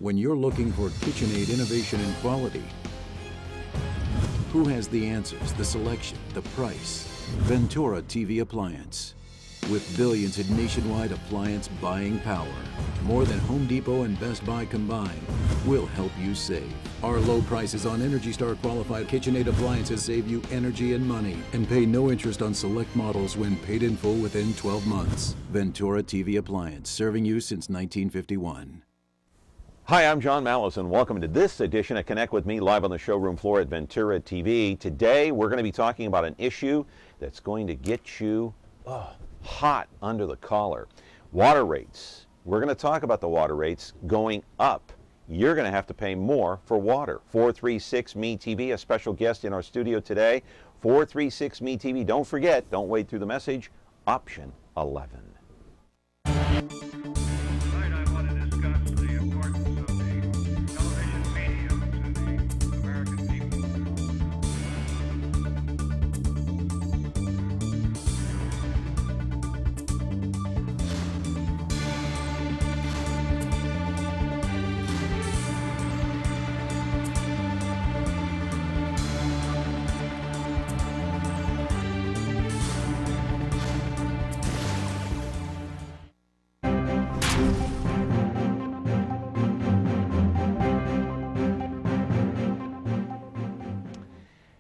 when you're looking for KitchenAid innovation and quality? Who has the answers, the selection, the price? Ventura TV Appliance. With billions in nationwide appliance buying power, more than Home Depot and Best Buy combined, will help you save. Our low prices on Energy Star qualified KitchenAid appliances save you energy and money, and pay no interest on select models when paid in full within 12 months. Ventura TV Appliance, serving you since 1951. Hi, I'm John Malice, and welcome to this edition of Connect with Me live on the showroom floor at Ventura TV. Today, we're going to be talking about an issue that's going to get you hot under the collar. Water rates. We're going to talk about the water rates going up. You're going to have to pay more for water. 436 MeTV, a special guest in our studio today. 436 MeTV. Don't forget, don't wait through the message, option 11.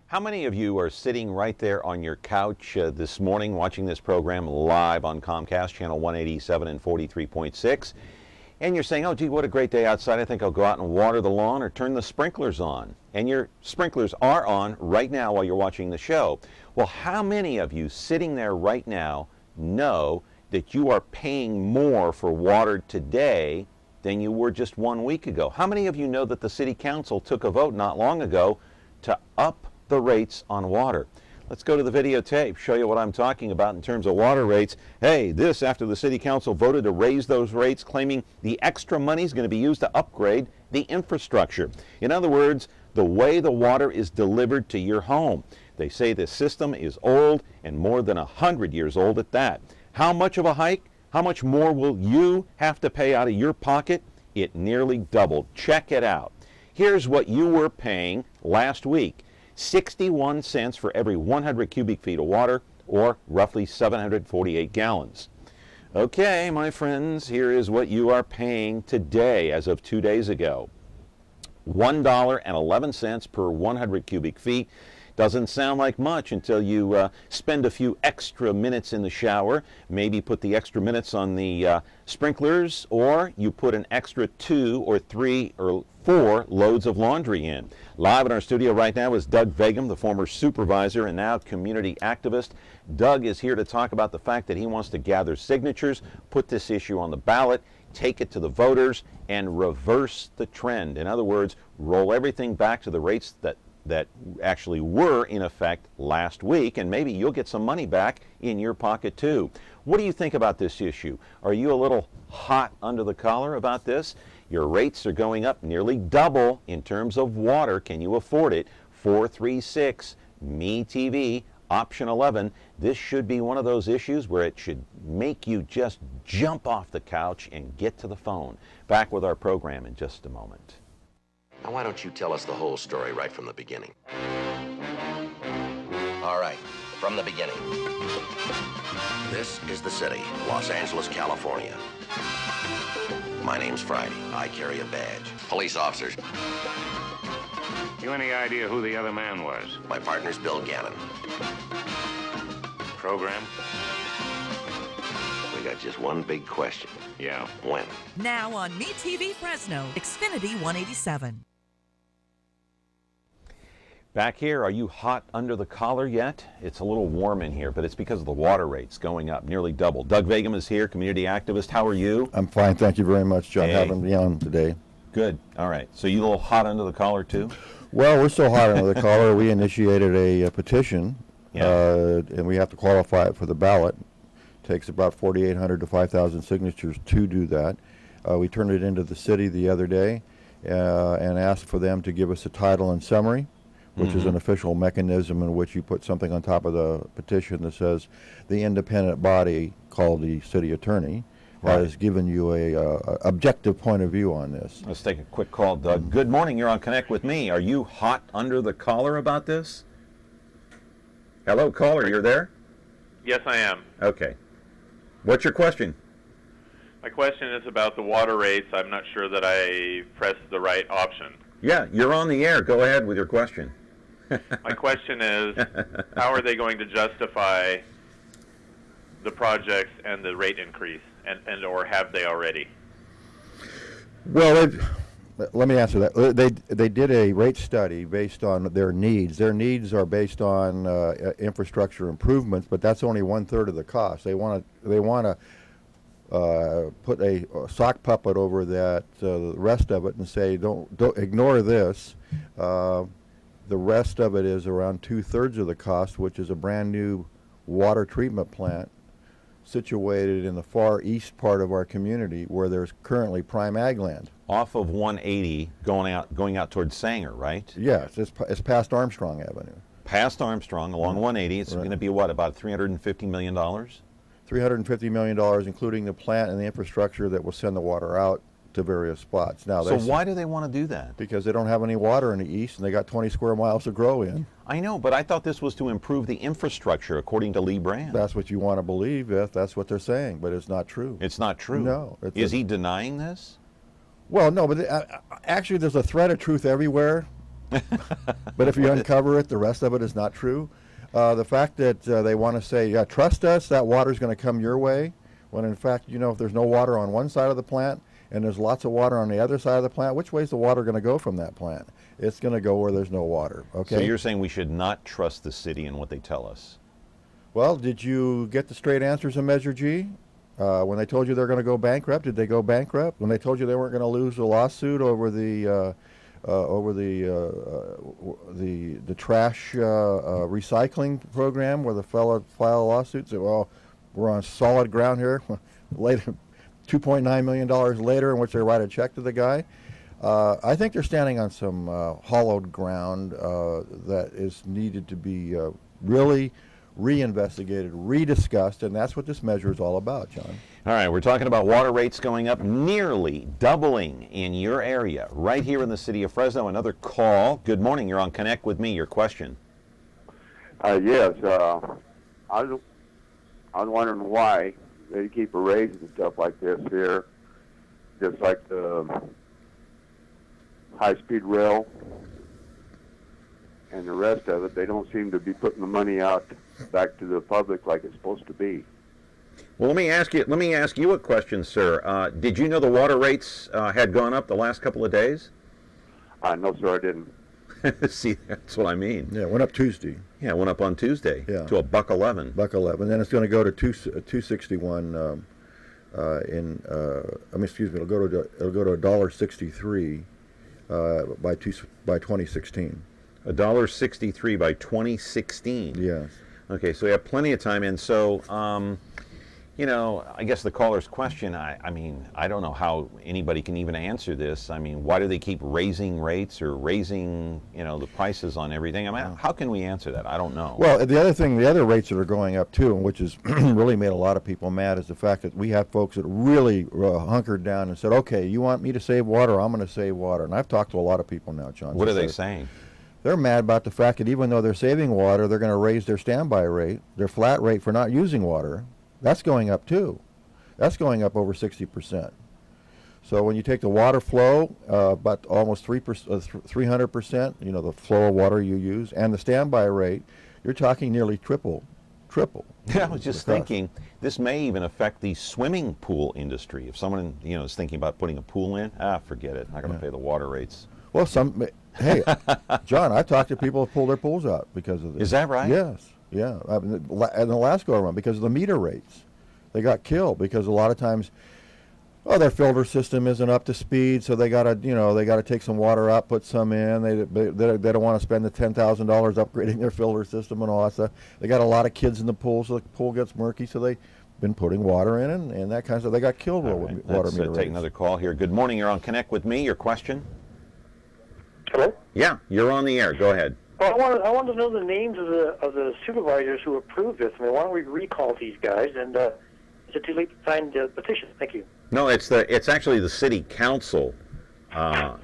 How many of you are sitting right there on your couch this morning watching this program live on Comcast channel 187 and 43.6, and you're saying, oh gee, what a great day outside, I think I'll go out and water the lawn or turn the sprinklers on. And your sprinklers are on right now while you're watching the show. Well, how many of you sitting there right now know that you are paying more for water today than you were just 1 week ago? How many of you know that the City Council took a vote not long ago to up the rates on water? Let's go to the videotape, show you what I'm talking about in terms of water rates. Hey, this after the City Council voted to raise those rates, claiming the extra money is going to be used to upgrade the infrastructure. In other words, the way the water is delivered to your home. They say this system is old and more than 100 years old at that. How much of a hike? How much more will you have to pay out of your pocket? It nearly doubled. Check it out. Here's what you were paying last week. 61 cents for every 100 cubic feet of water, or roughly 748 gallons. Okay, my friends, here is what you are paying today as of 2 days ago. $1.11 per 100 cubic feet. Doesn't sound like much until you spend a few extra minutes in the shower, maybe put the extra minutes on the sprinklers, or you put an extra 2 or 3 or 4 loads of laundry in. Live in our studio right now is Doug Vagim, the former supervisor and now community activist. Doug is here to talk about the fact that he wants to gather signatures, put this issue on the ballot, take it to the voters, and reverse the trend. In other words, roll everything back to the rates that actually were in effect last week, and maybe you'll get some money back in your pocket too. What do you think about this issue? Are you a little hot under the collar about this? Your rates are going up nearly double in terms of water. Can you afford it? 436 MeTV, option 11. This should be one of those issues where it should make you just jump off the couch and get to the phone. Back with our program in just a moment. Now, why don't you tell us the whole story right from the beginning? All right, from the beginning. This is the city, Los Angeles, California. My name's Friday. I carry a badge. Police officers. You any idea who the other man was? My partner's Bill Gannon. Program? We got just one big question. Yeah. When? Now on MeTV Fresno, Xfinity 187. Back here, are you hot under the collar yet? It's a little warm in here, but it's because of the water rates going up, nearly double. Doug Vagim is here, community activist. How are you? I'm fine, thank you very much, John, Hey. having me on today. Good. All right. So you a little hot under the collar too? Well, we're so hot under the collar, we initiated a petition, and we have to qualify it for the ballot. It takes about 4,800 to 5,000 signatures to do that. We turned it into the city the other day and asked for them to give us a title and summary, which is an official mechanism in which you put something on top of the petition that says the independent body called the city attorney has given you a objective point of view on this. Let's take a quick call. Doug, good morning. You're on Connect with Me. Are you hot under the collar about this? Hello, caller. You're there? Yes, I am. Okay. What's your question? My question is about the water rates. I'm not sure that I pressed the right option. Yeah, you're on the air. Go ahead with your question. My question is, how are they going to justify the projects and the rate increase, and or have they already? Well, let me answer that. They did a rate study based on their needs. Their needs are based on infrastructure improvements, but that's only 1/3 of the cost. They want to put a sock puppet over that the rest of it and say don't ignore this. The rest of it is around 2/3 of the cost, which is a brand new water treatment plant situated in the far east part of our community where there's currently prime ag land. Off of 180 going out towards Sanger, right? Yes, it's past Armstrong Avenue. Past Armstrong along 180. It's going to be what, about $350 million? $350 million, including the plant and the infrastructure that will send the water out to various spots. Now, so why do they want to do that? Because they don't have any water in the east and they got 20 square miles to grow in. I know, but I thought this was to improve the infrastructure, according to Lee Brand. That's what you want to believe, if that's what they're saying, but it's not true. It's not true? No. Is he denying this? Well, no, but actually there's a thread of truth everywhere. But if you uncover it, the rest of it is not true. The fact that they want to say, yeah, trust us, that water's going to come your way, when in fact, if there's no water on one side of the plant and there's lots of water on the other side of the plant, which way is the water going to go from that plant? It's going to go where there's no water, okay? So you're saying we should not trust the city and what they tell us? Well, did you get the straight answers in Measure G? When they told you they're going to go bankrupt, did they go bankrupt? When they told you they weren't going to lose a lawsuit over the trash recycling program, where the fellow filed a lawsuit, said, well, we're on solid ground here. Later, $2.9 million later, in which they write a check to the guy. I think they're standing on some hollowed ground that is needed to be really reinvestigated, rediscussed, and that's what this measure is all about, John. All right, we're talking about water rates going up, nearly doubling in your area, right here in the city of Fresno. Another call. Good morning. You're on Connect with Me. Your question. Yes. I was wondering why they keep raising stuff like this here, just like the high-speed rail and the rest of it. They don't seem to be putting the money out back to the public like it's supposed to be. Well, let me ask you a question, sir. Did you know the water rates had gone up the last couple of days? No, sir, I didn't. See, that's what I mean. Yeah, it went up Tuesday. Yeah, it went up on Tuesday to $1.11. $1.11. Then it's going to go to 261. It'll go to $1.63 by 2016. $1.63 by 2016. Yes. Okay, so we have plenty of time, and so I guess the caller's question. I mean, I don't know how anybody can even answer this. I mean, why do they keep raising rates or raising the prices on everything? I mean, how can we answer that? I don't know. Well, the other rates that are going up too, which has really made a lot of people mad, is the fact that we have folks that really hunkered down and said, "Okay, you want me to save water? I'm going to save water." And I've talked to a lot of people now, John. What are they saying? They're mad about the fact that even though they're saving water, they're going to raise their standby rate, their flat rate for not using water. That's going up too. That's going up over 60%. So when you take the water flow, about almost 300%, the flow of water you use, and the standby rate, you're talking nearly triple. Yeah, I was just thinking, this may even affect the swimming pool industry. If someone, is thinking about putting a pool in, forget it. Not going to pay the water rates. Well, hey, John, I've talked to people who pull their pools out because of this. Is that right? Yes. Yeah. And the last go around, because of the meter rates, they got killed because a lot of times, their filter system isn't up to speed, so they gotta take some water out, put some in. They don't want to spend the $10,000 upgrading their filter system and all that stuff. They got a lot of kids in the pool, so the pool gets murky. So they've been putting water in and that kind of stuff. They got killed with water meter rates. Take another call here. Good morning. You're on Connect with Me. Your question. Hello? Yeah, you're on the air. Go ahead. Well, I want to know the names of the supervisors who approved this. I mean, why don't we recall these guys and Is it too late to sign the petition? Thank you. No, it's actually the city council.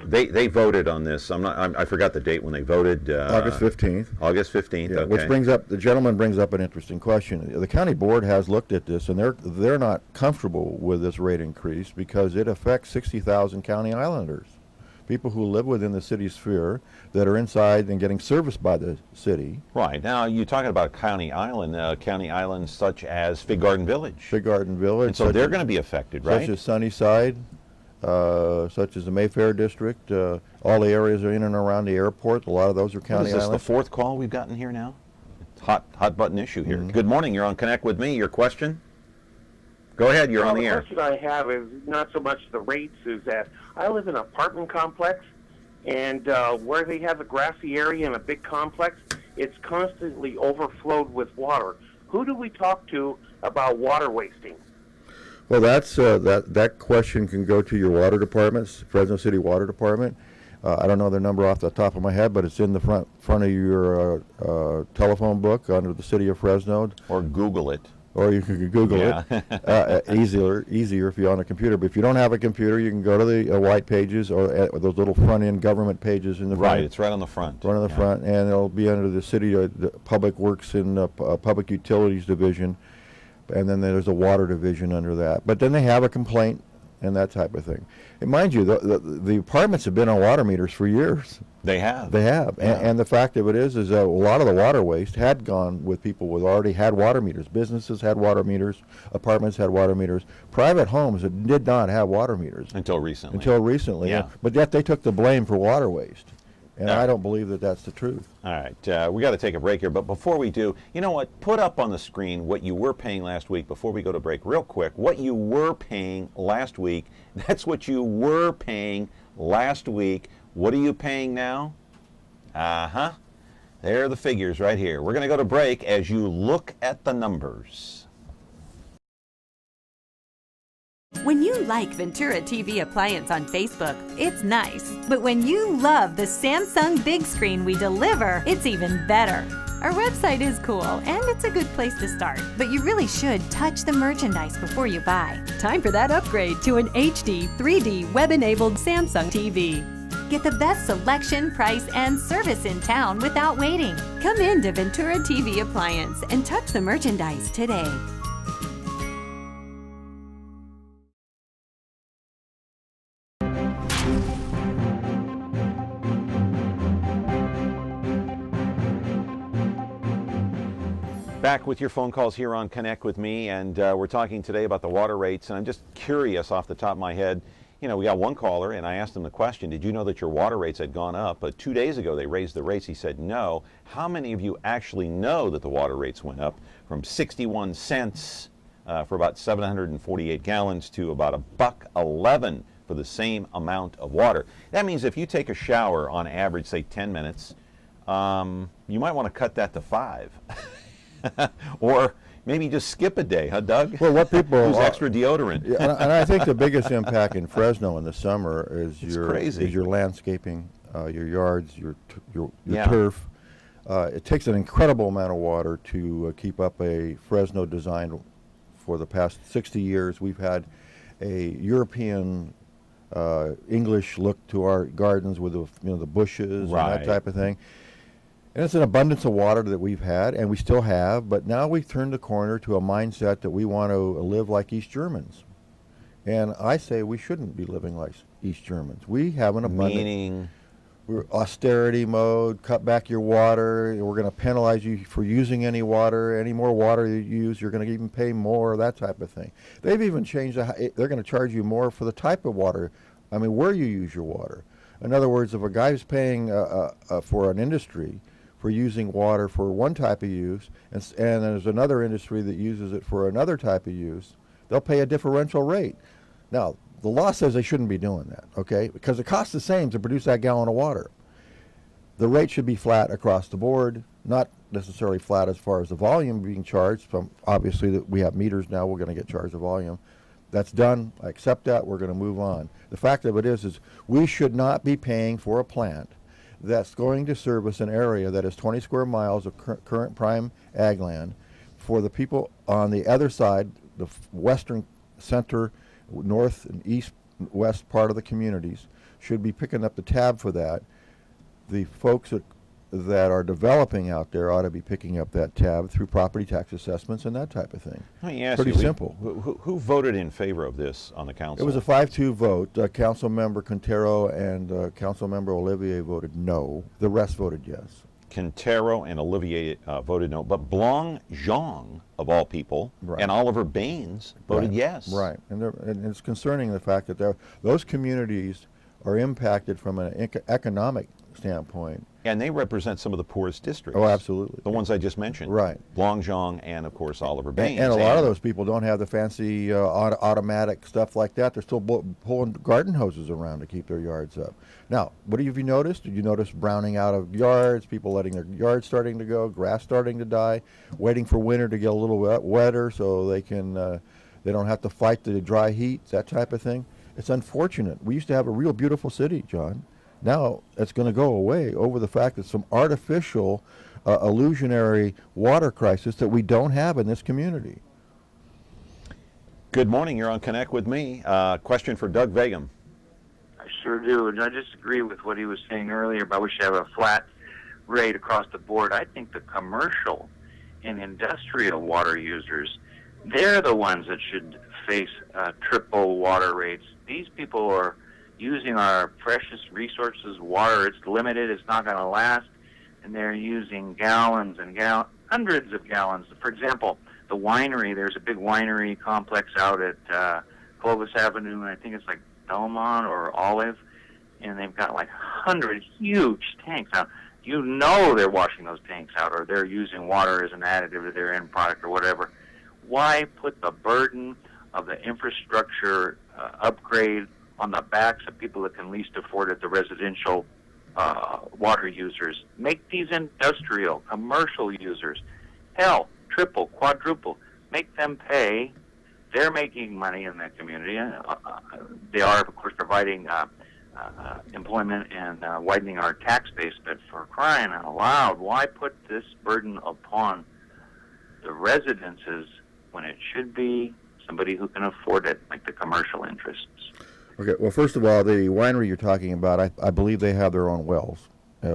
They voted on this. I forgot the date when they voted. August 15th. August 15th. Yeah, okay. which the gentleman brings up an interesting question. The county board has looked at this, and they're not comfortable with this rate increase because it affects 60,000 county islanders, people who live within the city sphere that are inside and getting serviced by the city. Right. Now, you're talking about county islands such as Fig Garden Village. Fig Garden Village. And so they're going to be affected, right? Such as Sunnyside, such as the Mayfair District. All the areas are in and around the airport. A lot of those are county islands. Is this the fourth call we've gotten here now? Hot button issue here. Good morning. You're on Connect with Me. Your question? Go ahead. You're on the air. The question I have is not so much the rates, is that I live in an apartment complex, and where they have a grassy area and a big complex, it's constantly overflowed with water. Who do we talk to about water wasting? Well, that's that question can go to your water departments, Fresno City Water Department. I don't know their number off the top of my head, but it's in the front of your telephone book under the City of Fresno. Or Google it. Or you can Google it. Easier if you're on a computer. But if you don't have a computer, you can go to the white pages or those little front-end government pages in the front. Right, it's right on the front. Right on the front, and it'll be under the City the Public Works and Public Utilities Division, and then there's a Water Division under that. But then they have a complaint and that type of thing. And mind you, the apartments have been on water meters for years. They have. They have. Yeah. And the fact of it is that a lot of the water waste had gone with people who already had water meters. Businesses had water meters. Apartments had water meters. Private homes did not have water meters. Until recently. Yeah. But yet they took the blame for water waste. And I don't believe that that's the truth. All right, we got to take a break here, but before we do, you know what? Put up on the screen what you were paying last week before we go to break real quick. What you were paying last week, that's what you were paying last week. What are you paying now? Uh-huh. There are the figures right here. We're going to go to break as you look at the numbers. When you like Ventura TV Appliance on Facebook, it's nice. But when you love the Samsung big screen we deliver, it's even better. Our website is cool, and it's a good place to start. But you really should touch the merchandise before you buy. Time for that upgrade to an HD 3D web-enabled Samsung TV. Get the best selection, price, and service in town without waiting. Come in to Ventura TV Appliance and touch the merchandise today. Back with your phone calls here on Connect with Me, and we're talking today about the water rates, and I'm just curious off the top of my head. You know, we got one caller, and I asked him the question, did you know that your water rates had gone up? But 2 days ago, they raised the rates. He said no. How many of you actually know that the water rates went up from 61 cents for about 748 gallons to about $1.11 for the same amount of water? That means if you take a shower on average, say 10 minutes, you might want to cut that to 5. Or maybe just skip a day, huh, Doug? Well, what people use extra deodorant. Yeah, and I think the biggest impact in Fresno in the summer is your landscaping, your yards, your turf. It takes an incredible amount of water to keep up a Fresno design. For the past 60 years, we've had a European English look to our gardens with the bushes and that type of thing. And it's an abundance of water that we've had, and we still have, but now we've turned the corner to a mindset that we want to live like East Germans. And I say we shouldn't be living like East Germans. We have an abundance. Meaning? We're austerity mode, cut back your water, we're going to penalize you for using any water. Any more water you use, you're going to even pay more, that type of thing. They've even changed, they're going to charge you more for the type of water, where you use your water. In other words, if a guy's paying for an industry for using water for one type of use, and there's another industry that uses it for another type of use, they'll pay a differential rate. Now, the law says they shouldn't be doing that, okay? Because it costs the same to produce that gallon of water. The rate should be flat across the board, not necessarily flat as far as the volume being charged. Obviously, that we have meters now, we're going to get charged the volume. That's done. I accept that. We're going to move on. The fact of it is we should not be paying for a plant that's going to service an area that is 20 square miles of current prime ag land for the people on the other side the western center, north and east, west part of the communities should be picking up the tab for that. The folks that are developing out there ought to be picking up that tab through property tax assessments and that type of thing. Let me ask Pretty you, simple. Who voted in favor of this on the council? It was a 5-2 vote. Council Member Quintero and Council Member Olivier voted no. The rest voted yes. Quintero and Olivier voted no, but Blanc Jean, of all people, and Oliver Baines voted yes. Right, and it's concerning the fact that those communities are impacted from an economic standpoint. And they represent some of the poorest districts. Oh, absolutely. The ones I just mentioned. Right. Blanc Jean and, of course, Oliver Baines. And a lot of those people don't have the fancy automatic stuff like that. They're still pulling garden hoses around to keep their yards up. Now, what have you noticed? Did you notice browning out of yards, people letting their yards starting to go, grass starting to die, waiting for winter to get a little wetter so they don't have to fight the dry heat, that type of thing? It's unfortunate. We used to have a real beautiful city, John. Now it's going to go away over the fact that some artificial, illusionary water crisis that we don't have in this community. Good morning. You're on Connect with Me. Question for Doug Vagim. I sure do, and I disagree with what he was saying earlier about we should have a flat rate across the board. I think the commercial and industrial water users, they're the ones that should face triple water rates. These people are using our precious resources. Water, it's limited, it's not going to last, and they're using gallons and hundreds of gallons. For example, the winery, there's a big winery complex out at Clovis Avenue, and I think it's like Belmont or Olive, and they've got like 100 huge tanks. Now, you know they're washing those tanks out, or they're using water as an additive to their end product or whatever. Why put the burden of the infrastructure upgrade on the backs of people that can least afford it, the residential water users? Make these industrial, commercial users, hell, triple, quadruple, make them pay. They're making money in that community. They are, of course, providing employment and widening our tax base, but for crying out loud, why put this burden upon the residences when it should be somebody who can afford it, like the commercial interests? Okay, well, first of all, the winery you're talking about, I believe they have their own wells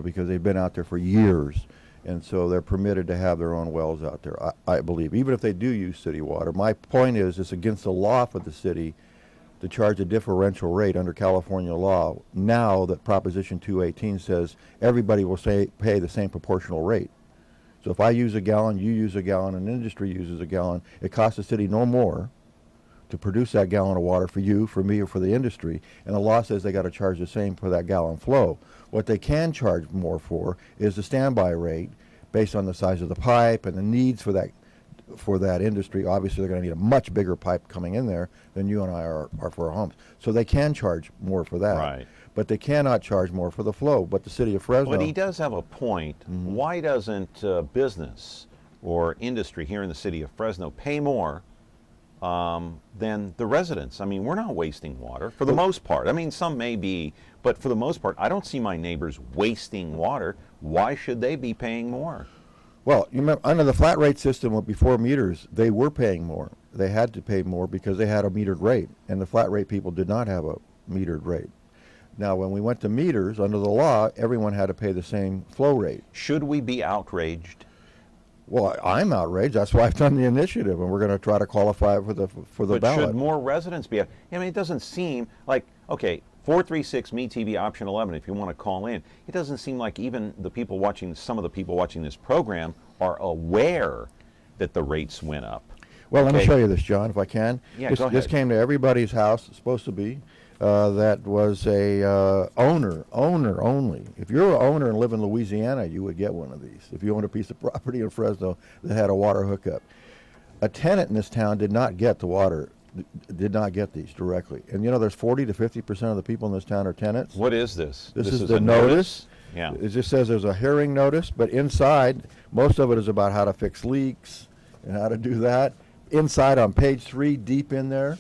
because they've been out there for years, and so they're permitted to have their own wells out there, I believe, even if they do use city water. My point is it's against the law for the city to charge a differential rate under California law now that Proposition 218 says everybody will pay the same proportional rate. So if I use a gallon, you use a gallon, and industry uses a gallon, it costs the city no more to produce that gallon of water for you, for me, or for the industry, and the law says they got to charge the same for that gallon flow. What they can charge more for is the standby rate based on the size of the pipe and the needs for that industry. Obviously, they're going to need a much bigger pipe coming in there than you and I are for our homes. So they can charge more for that. Right. But they cannot charge more for the flow. But the city of Fresno... But he does have a point. Mm-hmm. Why doesn't business or industry here in the city of Fresno pay more than the residents? I mean, we're not wasting water for the most part. I mean, some may be, but for the most part, I don't see my neighbors wasting water. Why should they be paying more? Well, you remember, under the flat rate system before meters, they were paying more. They had to pay more because they had a metered rate, and the flat rate people did not have a metered rate. Now, when we went to meters, under the law, everyone had to pay the same flow rate. Should we be outraged? Well, I'm outraged. That's why I've done the initiative, and we're going to try to qualify for the but ballot. Should more residents be? I mean, it doesn't seem like, okay, 436 MeTV option 11. If you want to call in, it doesn't seem like even the people watching, some of the people watching this program, are aware that the rates went up. Well, let me show you this, John, if I can. Yeah, go ahead. This came to everybody's house. It's supposed to be. That was a owner only. If you're an owner and live in Louisiana, you would get one of these. If you owned a piece of property in Fresno that had a water hookup. A tenant in this town did not get the water, did not get these directly. And you know, there's 40 to 50% of the people in this town are tenants. What is this? This is the notice. Yeah. It just says there's a hearing notice, but inside, most of it is about how to fix leaks and how to do that. Inside on page 3, deep in there,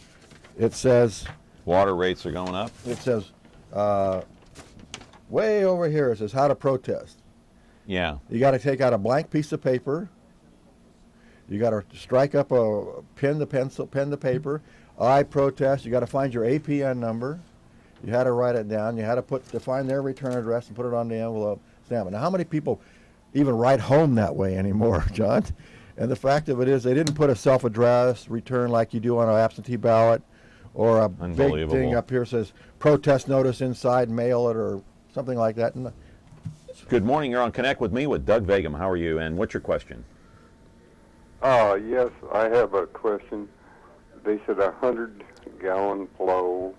it says... Water rates are going up? It says, way over here, it says how to protest. Yeah. You got to take out a blank piece of paper, You got to strike up pen the pencil, pen the paper. I protest. You got to find your APN number. You had to write it down. You had to define their return address and put it on the envelope, stamp it. Now, how many people even write home that way anymore, John? And the fact of it is, they didn't put a self-addressed return like you do on an absentee ballot, or a big thing up here says protest notice inside, mail it, or something like that. Good morning. You're on Connect with me with Doug Vagim. How are you? And what's your question? Yes, I have a question. They said 100-gallon flow,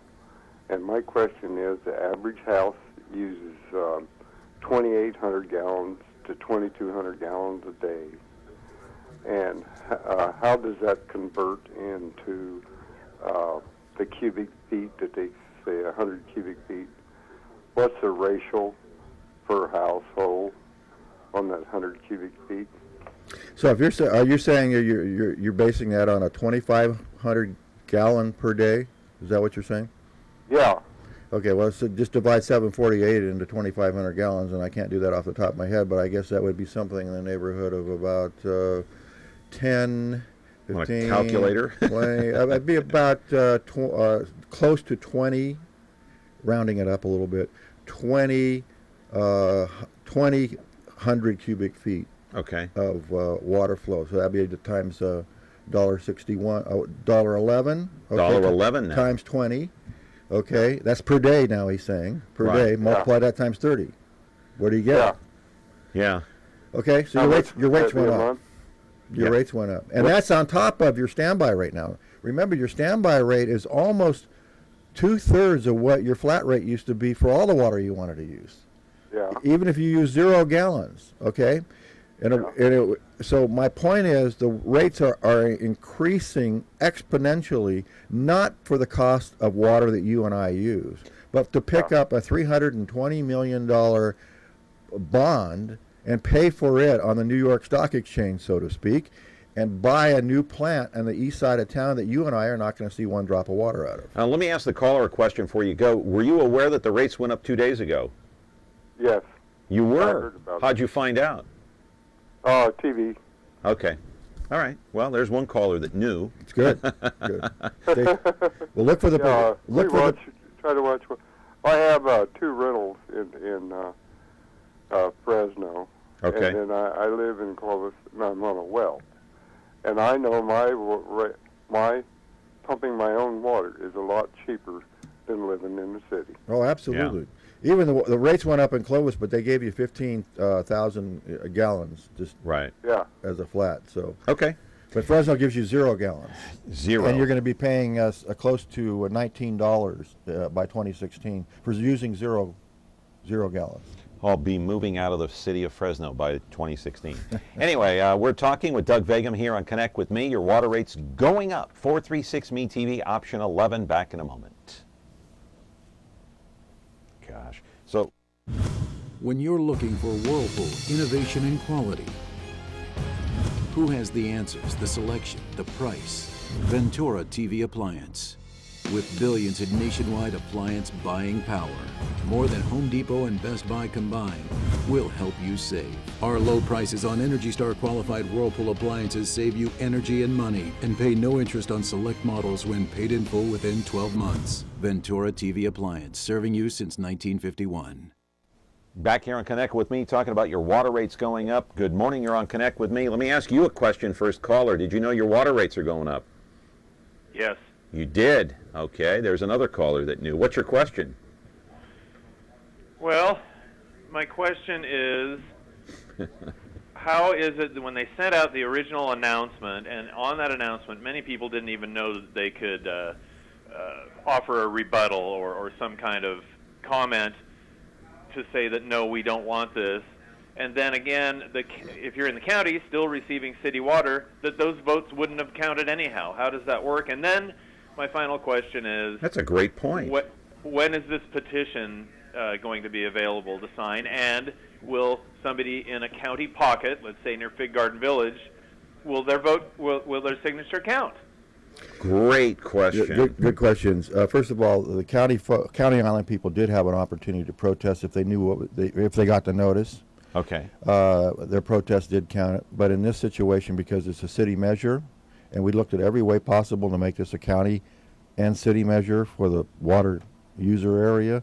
and my question is, the average house uses 2,800 gallons to 2,200 gallons a day. And how does that convert into the cubic feet that they say 100 cubic feet? What's the ratio per household on that 100 cubic feet? So if are you saying you're basing that on a 2,500 gallon per day? Is that what you're saying? Yeah. Okay, well, so just divide 748 into 2,500 gallons, and I can't do that off the top of my head, but I guess that would be something in the neighborhood of about 10, 15, calculator? 20. It'd be about close to 20, rounding it up a little bit, 2,000 cubic feet. Okay. Of water flow. So that'd be times $1.61, $1.11. Okay. $1.11 now. Times 20. Okay, that's per day now. He's saying per day. Multiply that times 30. What do you get? Yeah. Okay, so your rates went up. Your rates went up, and that's on top of your standby rate now. Remember, your standby rate is almost 2/3 of what your flat rate used to be for all the water you wanted to use. Yeah. Even if you use 0 gallons. Okay. So my point is, the rates are increasing exponentially, not for the cost of water that you and I use, but to pick up a $320 million bond and pay for it on the New York Stock Exchange, so to speak, and buy a new plant on the east side of town that you and I are not going to see one drop of water out of. Let me ask the caller a question before you go. Were you aware that the rates went up 2 days ago? Yes. You were? I heard about How'd you find out? TV. Okay. All right. Well, there's one caller that knew. It's good. Good. Well, look for the... Try to watch. I have 2 rentals in Fresno. Okay. And then I live in Clovis, and I'm on a well. And I know my pumping my own water is a lot cheaper than living in the city. Oh, absolutely. Yeah. Even the rates went up in Clovis, but they gave you 15,000 gallons just as a flat. So okay, but Fresno gives you 0 gallons. 0, and you're going to be paying close to $19 by 2016 for using zero gallons. I'll be moving out of the city of Fresno by 2016. Anyway, we're talking with Doug Vagim here on Connect with Me. Your water rates going up. 436 MeTV, option 11. Back in a moment. Gosh. So, when you're looking for Whirlpool innovation and quality, who has the answers, the selection, the price? Ventura TV Appliance. With billions in nationwide appliance buying power, more than Home Depot and Best Buy combined, will help you save. Our low prices on Energy Star qualified Whirlpool appliances save you energy and money, and pay no interest on select models when paid in full within 12 months. Ventura TV Appliance, serving you since 1951. Back here on Connect with Me, talking about your water rates going up. Good morning, you're on Connect with Me. Let me ask you a question, first caller. Did you know your water rates are going up? Yes. You did? Okay, there's another caller that knew. What's your question? Well, my question is, how is it that when they sent out the original announcement, and on that announcement, many people didn't even know that they could offer a rebuttal or some kind of comment to say that, no, we don't want this. And then again, if you're in the county still receiving city water, that those votes wouldn't have counted anyhow. How does that work? And then my final question is... That's a great point. When is this petition going to be available to sign? And will somebody in a county pocket, let's say near Fig Garden Village, will their their signature count? Great question. Good questions. First of all, the County Island people did have an opportunity to protest if they knew if they got the notice. Okay. Their protest did count it, but in this situation, because it's a city measure, and we looked at every way possible to make this a county and city measure for the water user area,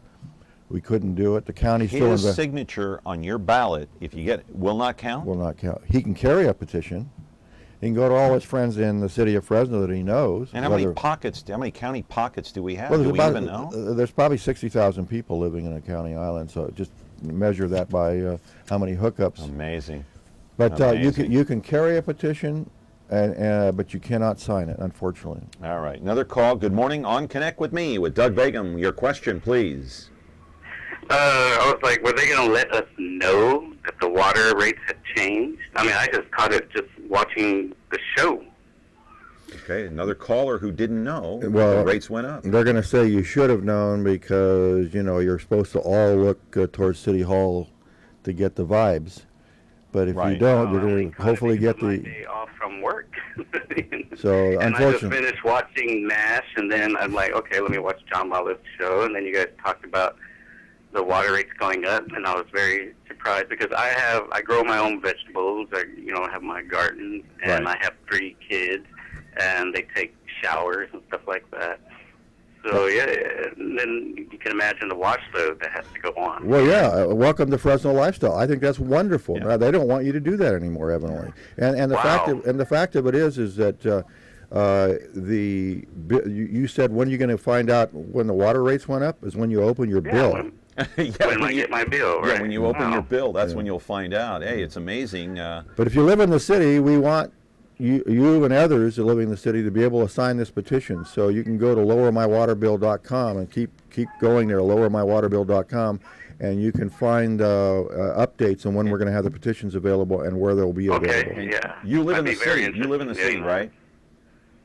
we couldn't do it. The county still His signature on your ballot, if you get it, will not count? Will not count. He can carry a petition. He can go to all his friends in the city of Fresno that he knows. And how many county pockets do we have? Well, do we even know? There's probably 60,000 people living in a county island, so just measure that by how many hookups. Amazing. But you can carry a petition, but you cannot sign it, unfortunately. All right. Another call. Good morning. On Connect with Me with Doug Vagim. Your question, please. I was like, were they going to let us know that the water rates had changed? I mean, I just caught it just watching the show. Okay, another caller who didn't know the rates went up. They're going to say you should have known because, you're supposed to all look towards City Hall to get the vibes. But if you don't, you're going to hopefully get the day off from work. So, and I just unfortunately. finished watching NASH, and then I'm like, okay, let me watch John Lawler's show. And then you guys talked about the water rates going up, and I was very surprised because I grow my own vegetables. I have my garden, and I have 3 kids, and they take showers and stuff like that. So yeah, and then you can imagine the wash load that has to go on. Well, yeah. Welcome to Fresno lifestyle. I think that's wonderful. Yeah. They don't want you to do that anymore, evidently. And the fact of it is that you said when you're going to find out when the water rates went up is when you open your bill. When I get my bill, right? Yeah, when you open your bill, that's when you'll find out. Hey, it's amazing. But if you live in the city, we want you and others that live in the city to be able to sign this petition. So you can go to lowermywaterbill.com and keep going there, lowermywaterbill.com, and you can find updates on when we're going to have the petitions available and where they'll be available. Okay, yeah. You live in the city. You live in the city, right?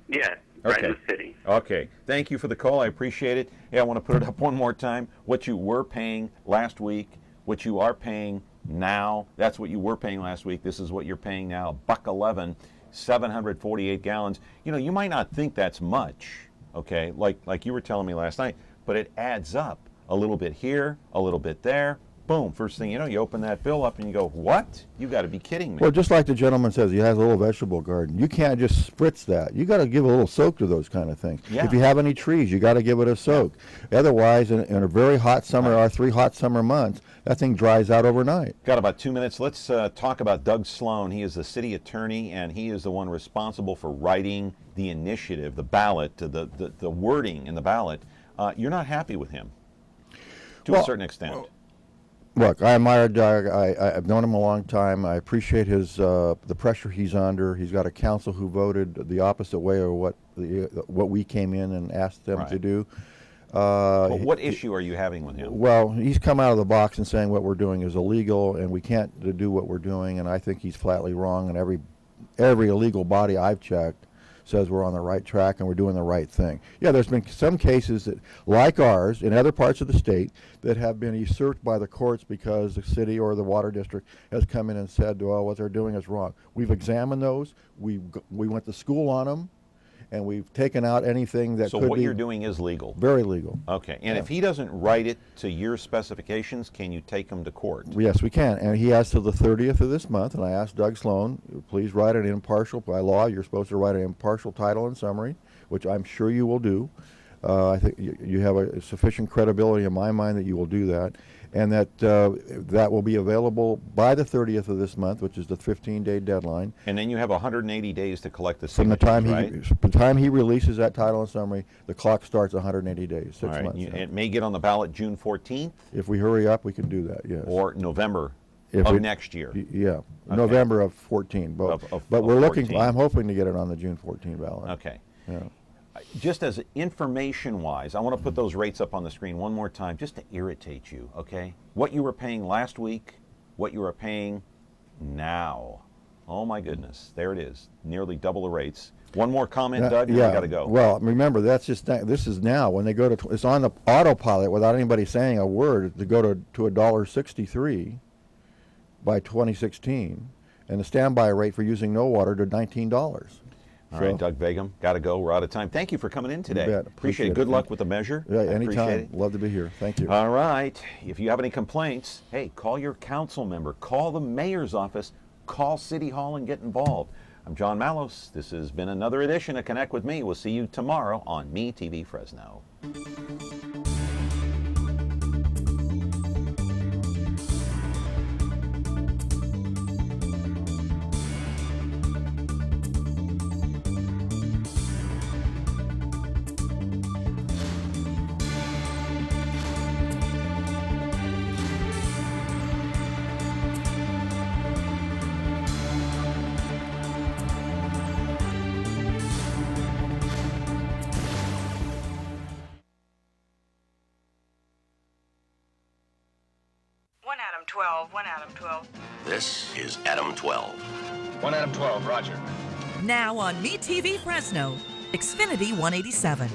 Yeah, right in the city. Okay. Thank you for the call. I appreciate it. Hey, I want to put it up one more time. What you were paying last week, what you are paying now, that's what you were paying last week. This is what you're paying now. $1.11, 748 gallons. You might not think that's much, okay, like you were telling me last night, but it adds up. A little bit here, a little bit there. Boom, first thing you know, you open that bill up and you go, what? You got to be kidding me. Well, just like the gentleman says, he has a little vegetable garden. You can't just spritz that. You got to give a little soak to those kind of things. Yeah. If you have any trees, you got to give it a soak. Yeah. Otherwise, in a very hot summer, our 3 hot summer months, that thing dries out overnight. Got about 2 minutes. Let's talk about Doug Sloan. He is the city attorney, and he is the one responsible for writing the initiative, the ballot, the wording in the ballot. You're not happy with him to a certain extent. Look, I admire Doug. I've known him a long time. I appreciate the pressure he's under. He's got a council who voted the opposite way of what we came in and asked them to do. Well, what issue are you having with him? Well, he's come out of the box and saying what we're doing is illegal and we can't do what we're doing, and I think he's flatly wrong. And every illegal body I've checked says we're on the right track and we're doing the right thing. Yeah, there's been some cases that, like ours, in other parts of the state, that have been usurped by the courts because the city or the water district has come in and said, well, what they're doing is wrong. We've examined those. We went to school on them, and we've taken out anything that could be... So what you're doing is legal? Very legal. Okay, and if he doesn't write it to your specifications, can you take him to court? Yes, we can, and he has till the 30th of this month, and I asked Doug Sloan, please write an impartial, by law, you're supposed to write an impartial title and summary, which I'm sure you will do. I think you have a sufficient credibility in my mind that you will do that, and that will be available by the 30th of this month, which is the 15-day deadline. And then you have 180 days to collect the signatures, signatures, from the time he releases that title and summary, the clock starts 180 days, 6 months. It may get on the ballot June 14th? If we hurry up, we can do that, yes. Or November of next year? Yeah, okay. November of 14. But we're looking, I'm hoping to get it on the June 14 ballot. Okay. Yeah. Just as information-wise, I want to put those rates up on the screen one more time just to irritate you, okay? What you were paying last week, what you are paying now. Oh, my goodness. There it is. Nearly double the rates. One more comment, Doug, and I got to go. Well, remember, this is now. When they go to, it's on the autopilot without anybody saying a word to go to $1.63 by 2016, and the standby rate for using no water to $19. All right, Doug Vagim, got to go. We're out of time. Thank you for coming in today. You bet. Appreciate it. Good luck with the measure. Yeah, Appreciate anytime. it. Love to be here. Thank you. All right. If you have any complaints, hey, call your council member. Call the mayor's office. Call City Hall and get involved. I'm John Malos. This has been another edition of Connect with Me. We'll see you tomorrow on MeTV Fresno. One Adam 12. This is Adam 12. 1 Adam 12, roger. Now on MeTV Fresno, Xfinity 187.